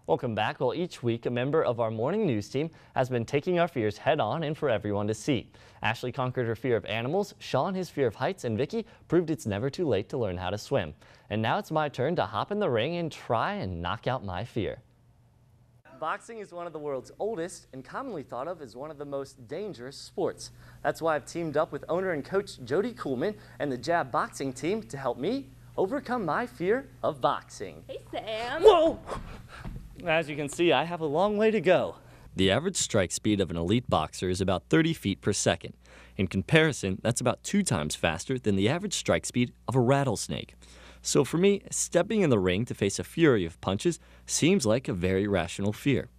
Welcome back. Well, each week, a member of our morning news team has been taking our fears head on and for everyone to see. Ashley conquered her fear of animals, Sean his fear of heights, and Vicky proved it's never too late to learn how to swim. And now it's my turn to hop in the ring and try and knock out my fear. Boxing is one of the world's oldest and commonly thought of as one of the most dangerous sports. That's why I've teamed up with owner and coach Jody Kuhlman and the Jab boxing team to help me overcome my fear of boxing. Hey, Sam. Whoa! As you can see, I have a long way to go. The average strike speed of an elite boxer is about 30 feet per second. In comparison, that's about 2 times faster than the average strike speed of a rattlesnake. So for me, stepping in the ring to face a fury of punches seems like a very rational fear.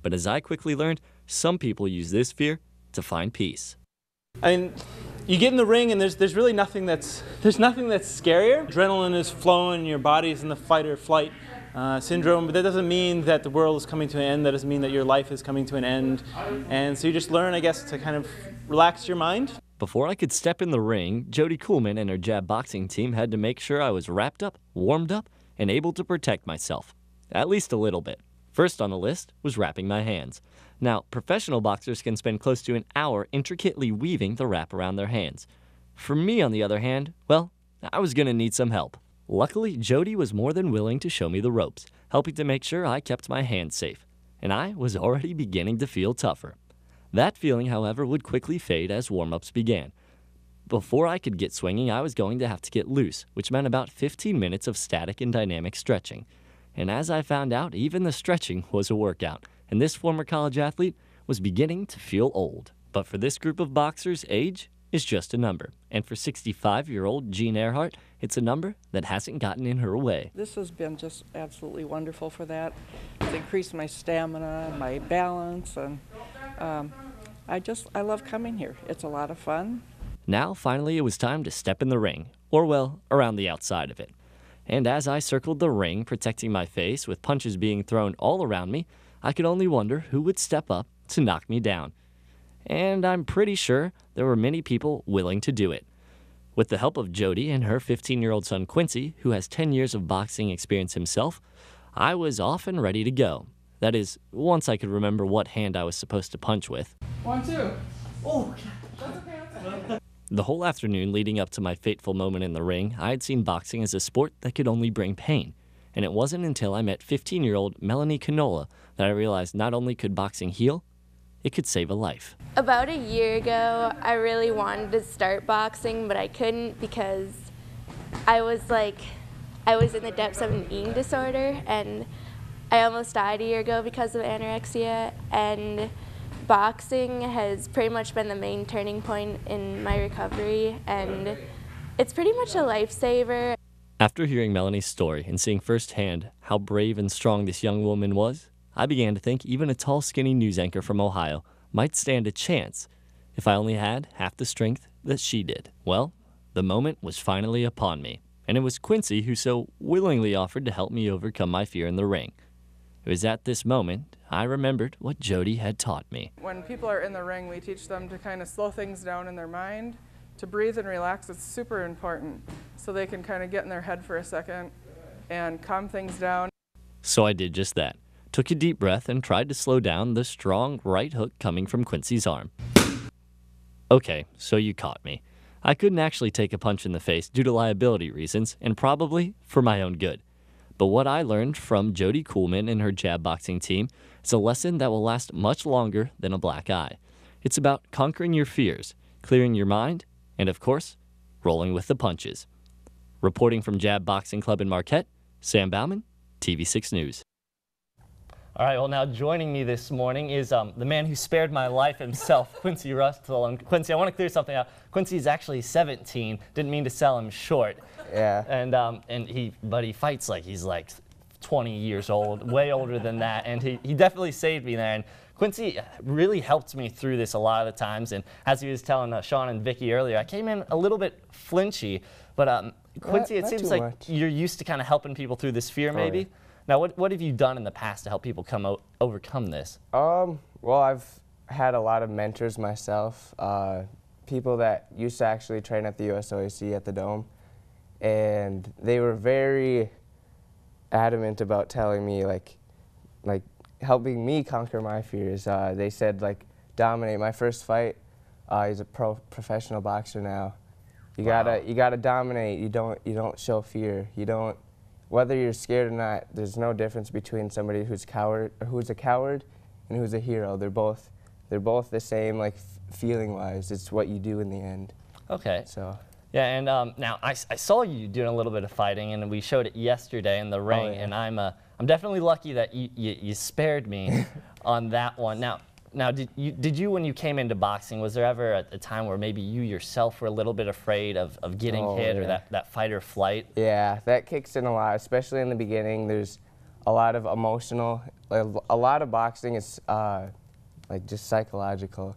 But as I quickly learned, some people use this fear to find peace. I mean, you get in the ring and there's really nothing that's scarier. Adrenaline is flowing, your body's in the fight or flight syndrome, but that doesn't mean that the world is coming to an end. That doesn't mean that your life is coming to an end. And so you just learn, I guess, to kind of relax your mind. Before I could step in the ring, Jody Kuhlman and her Jab boxing team had to make sure I was wrapped up, warmed up, and able to protect myself. At least a little bit. First on the list was wrapping my hands. Now, professional boxers can spend close to an hour intricately weaving the wrap around their hands. For me, on the other hand, well, I was going to need some help. Luckily, Jody was more than willing to show me the ropes, helping to make sure I kept my hands safe. And I was already beginning to feel tougher. That feeling, however, would quickly fade as warm-ups began. Before I could get swinging, I was going to have to get loose, which meant about 15 minutes of static and dynamic stretching. And as I found out, even the stretching was a workout, and this former college athlete was beginning to feel old. But for this group of boxers, age is just a number. And for 65-year-old Jean Earhart, it's a number that hasn't gotten in her way. This has been just absolutely wonderful for that. It's increased my stamina, my balance, and I love coming here. It's a lot of fun. Now, finally, it was time to step in the ring, or well, around the outside of it. And as I circled the ring, protecting my face with punches being thrown all around me, I could only wonder who would step up to knock me down. And I'm pretty sure there were many people willing to do it. With the help of Jody and her 15-year-old son Quincy, who has 10 years of boxing experience himself, I was off and ready to go. That is, once I could remember what hand I was supposed to punch with. 1, 2. Oh, The whole afternoon leading up to my fateful moment in the ring, I had seen boxing as a sport that could only bring pain. And it wasn't until I met 15-year-old Melanie Canola that I realized not only could boxing heal, it could save a life. About a year ago, I really wanted to start boxing, but I couldn't because I was in the depths of an eating disorder, and I almost died a year ago because of anorexia, and boxing has pretty much been the main turning point in my recovery, and it's pretty much a lifesaver. After hearing Melanie's story and seeing firsthand how brave and strong this young woman was, I began to think even a tall, skinny news anchor from Ohio might stand a chance if I only had half the strength that she did. Well, the moment was finally upon me, and it was Quincy who so willingly offered to help me overcome my fear in the ring. It was at this moment I remembered what Jody had taught me. When people are in the ring, we teach them to kind of slow things down in their mind, to breathe and relax. It's super important, so they can kind of get in their head for a second and calm things down. So I did just that. Took a deep breath and tried to slow down the strong right hook coming from Quincy's arm. Okay, so you caught me. I couldn't actually take a punch in the face due to liability reasons and probably for my own good. But what I learned from Jody Kuhlman and her Jab boxing team is a lesson that will last much longer than a black eye. It's about conquering your fears, clearing your mind, and of course, rolling with the punches. Reporting from Jab Boxing Club in Marquette, Sam Bauman, TV6 News. All right, well, now joining me this morning is the man who spared my life himself, Quincy Russell. And Quincy, I want to clear something out. Quincy's actually 17. Didn't mean to sell him short. Yeah. And he fights like he's like 20 years old, way older than that. And he definitely saved me there. And Quincy really helped me through this a lot of the times. And as he was telling Sean and Vicky earlier, I came in a little bit flinchy. But Quincy, it seems like you're used to kind of helping people through this fear, maybe. Yeah. Now, what have you done in the past to help people overcome this? Well, I've had a lot of mentors myself, people that used to actually train at the USOAC at the Dome, and they were very adamant about telling me, like, like helping me conquer my fears. They said like dominate. My first fight, he's a professional boxer now. You gotta dominate. You don't show fear. You don't, whether you're scared or not. There's no difference between somebody who's a coward and who's a hero. They're both the same, like feeling wise. It's what you do in the end. Okay. So. Yeah, and now I saw you doing a little bit of fighting, and we showed it yesterday in the ring. Yeah. And I'm definitely lucky that you spared me on that one. Now, did you when you came into boxing, was there ever a time where maybe you yourself were a little bit afraid of getting hit, or that fight or flight? Yeah, that kicks in a lot, especially in the beginning. There's a lot of emotional. A lot of boxing is like just psychological.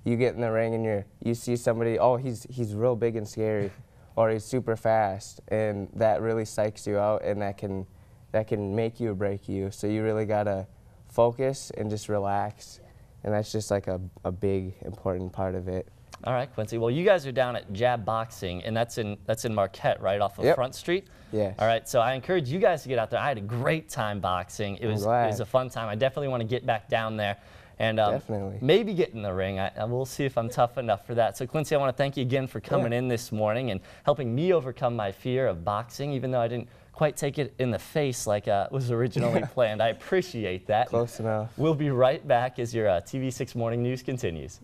You get in the ring and you see somebody, oh, he's real big and scary, or he's super fast, and that really psychs you out, and that can make you or break you. So you really gotta focus and just relax, and that's just like a big important part of it. All right, Quincy. Well, you guys are down at Jab Boxing, and that's in Marquette, right off of Front Street. Yes. All right. So I encourage you guys to get out there. I had a great time boxing. It was a fun time. I definitely want to get back down there. And Definitely. maybe get in the ring. We'll see if I'm tough enough for that. So Quincy, I want to thank you again for coming in this morning and helping me overcome my fear of boxing, even though I didn't quite take it in the face like was originally planned. I appreciate that. Close enough. We'll be right back as your TV6 Morning News continues.